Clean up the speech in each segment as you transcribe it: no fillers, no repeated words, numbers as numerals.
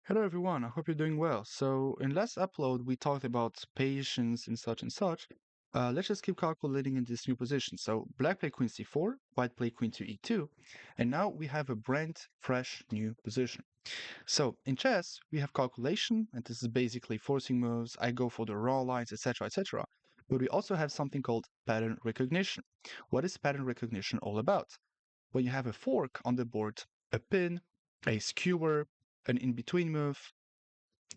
Hello everyone, I hope you're doing well. So in last upload we talked about patience and such and such. Let's just keep calculating in this new position. So black played queen c4, white played queen to e2, and now we have a brand fresh new position. So in chess we have calculation, and this is basically forcing moves. I go for the raw lines, etc., etc. But we also have something called pattern recognition. What is pattern recognition all about? When you have a fork on the board, a pin, a skewer, an in-between move,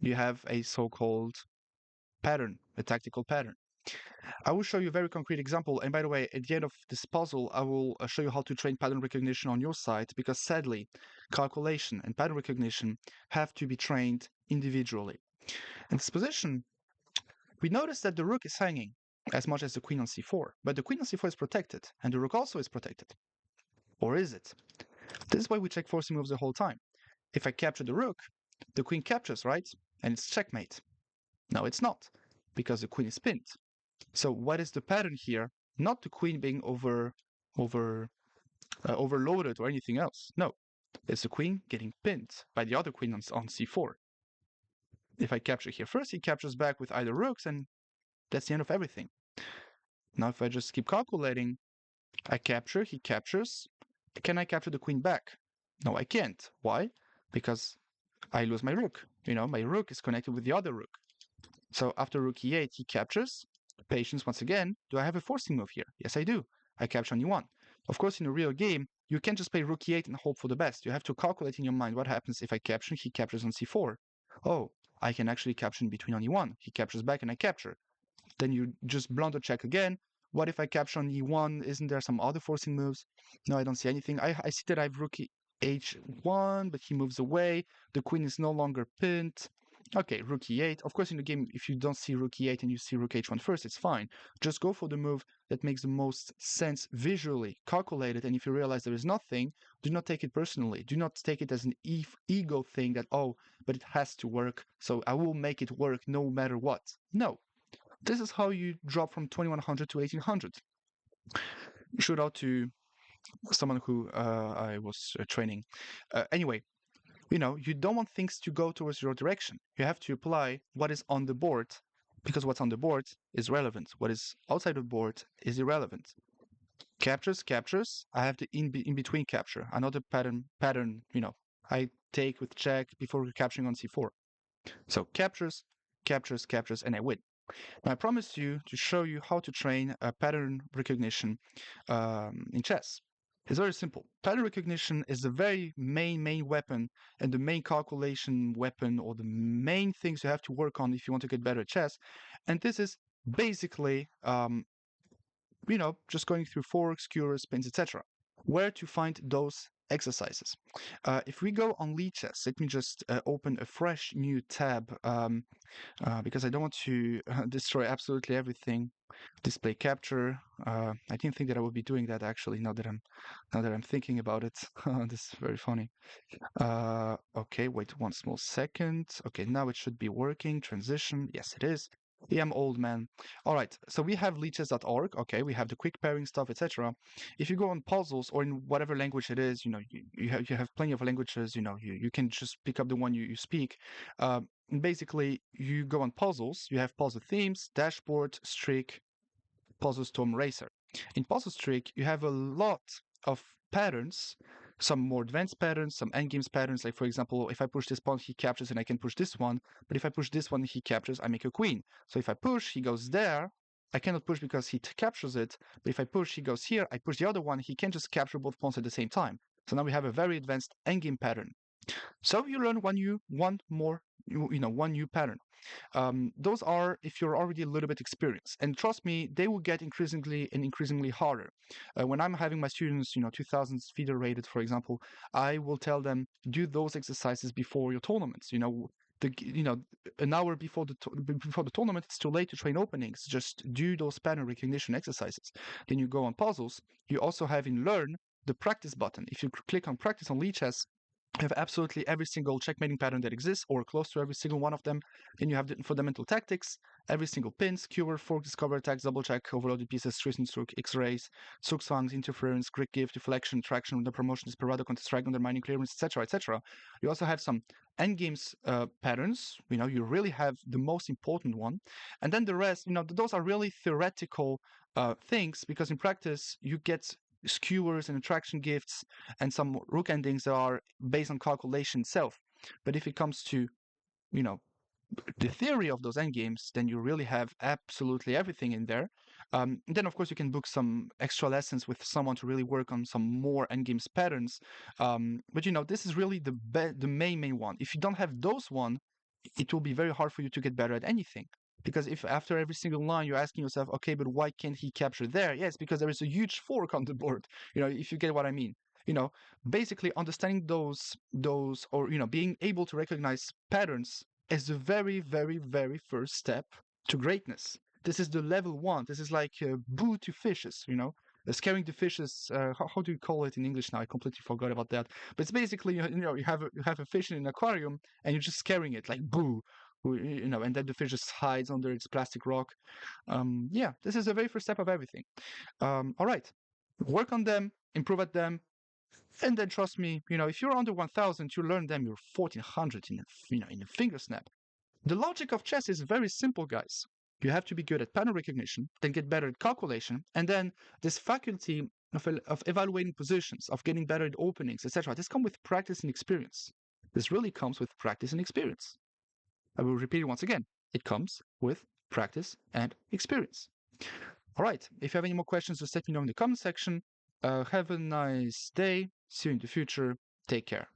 you have a so-called pattern, a tactical pattern. I will show you a very concrete example. And by the way, at the end of this puzzle, I will show you how to train pattern recognition on your side because sadly, calculation and pattern recognition have to be trained individually. In this position, we notice that the rook is hanging as much as the queen on c4, but the queen on c4 is protected and the rook also is protected. Or is it? This is why we check forcing moves the whole time. If I capture the rook, the queen captures, right? And it's checkmate. No, it's not, because the queen is pinned. So what is the pattern here? Not the queen being overloaded or anything else. No, it's the queen getting pinned by the other queen on c4. If I capture here first, he captures back with either rooks, and that's the end of everything. Now if I just keep calculating, I capture, he captures. Can I capture the queen back? No, I can't. Why? Because I lose my rook. My rook is connected with the other rook. So after rook e8, he captures. Patience once again. Do I have a forcing move here? Yes, I do. I capture on e1. Of course, in a real game, you can't just play rook e8 and hope for the best. You have to calculate in your mind what happens if I capture, he captures on c4. Oh, I can actually capture in between on e1. He captures back and I capture. Then you just blunder check again. What if I capture on e1? Isn't there some other forcing moves? No, I don't see anything. I see that I have rook h1, but he moves away. The queen is no longer pinned. Okay, rook e8. Of course, in the game, if you don't see rook e8 and you see rook h1 first, it's fine. Just go for the move that makes the most sense visually, calculate it, and if you realize there is nothing, do not take it personally. Do not take it as an ego thing that, oh, but it has to work, so I will make it work no matter what. No. This is how you drop from 2100 to 1800. Shout out to someone who I was training. Anyway, you don't want things to go towards your direction. You have to apply what is on the board because what's on the board is relevant. What is outside the board is irrelevant. Captures, captures. I have the in between capture. Another pattern. I take with check before capturing on c4. So captures, captures, captures, and I win. Now, I promised you to show you how to train pattern recognition in chess. It's very simple. Pattern recognition is the very main weapon and the main calculation weapon or the main things you have to work on if you want to get better at chess. And this is basically, just going through forks, skewers, spins, etc. Where to find those exercises? If we go on Lichess, let me just open a fresh new tab because I don't want to destroy absolutely everything. Display capture. I didn't think that I would be doing that actually. Now that I'm thinking about it, this is very funny. Okay, wait one small second. Okay, now it should be working. Transition. Yes, it is. Yeah, I'm old man. All right, so we have leeches.org. Okay, we have the quick pairing stuff, etc. If you go on puzzles or in whatever language it is, you have plenty of languages. You can just pick up the one you speak. Basically, you go on puzzles. You have puzzle themes, dashboard, streak, puzzle storm racer. In puzzle streak, you have a lot of patterns, some more advanced patterns, some endgames patterns. Like for example, if I push this pawn, he captures, and I can push this one. But if I push this one, he captures. I make a queen. So if I push, he goes there. I cannot push because he captures it. But if I push, he goes here. I push the other one. He can just capture both pawns at the same time. So now we have a very advanced endgame pattern. So you learn one new pattern. Those are if you're already a little bit experienced, and trust me, they will get increasingly harder. When I'm having my students, 2000s FIDE rated, for example, I will tell them do those exercises before your tournaments. An hour before the tournament, it's too late to train openings. Just do those pattern recognition exercises. Then you go on puzzles. You also have in learn the practice button. If you click on practice on Lichess, You have absolutely every single checkmating pattern that exists, or close to every single one of them. Then you have the fundamental tactics, every single pin, skewer, fork, discover, attacks, double check, overloaded pieces, twist and stroke, X-rays, sook songs, interference, grid gift, deflection, traction, the promotion, desperado, counter strike, undermining clearance, etc., etc. You also have some endgames patterns. You really have the most important one, and then the rest. Those are really theoretical things, because in practice you get skewers and attraction gifts and some rook endings that are based on calculation itself. But if it comes to, you know, the theory of those endgames, then you really have absolutely everything in there. Then, of course, you can book some extra lessons with someone to really work on some more endgames patterns. But this is really the main one. If you don't have those one, it will be very hard for you to get better at anything. Because if after every single line you're asking yourself, okay, but why can't he capture there? Yes, because there is a huge fork on the board. If you get what I mean. You know, Basically understanding those, or being able to recognize patterns is the very, very, very first step to greatness. This is the level one. This is like boo to fishes. Scaring the fishes. How do you call it in English now? I completely forgot about that. But it's basically you have a fish in an aquarium and you're just scaring it like boo, and then the fish just hides under its plastic rock. Yeah, this is the very first step of everything. All right, work on them, improve at them, and then trust me, if you're under 1,000, you learn them. You're 1,400 in a finger snap. The logic of chess is very simple, guys. You have to be good at pattern recognition, then get better at calculation, and then this faculty of evaluating positions, of getting better at openings, etc. This comes with practice and experience. This really comes with practice and experience. I will repeat it once again. It comes with practice and experience. All right. If you have any more questions, just let me know in the comment section. Have a nice day. See you in the future. Take care.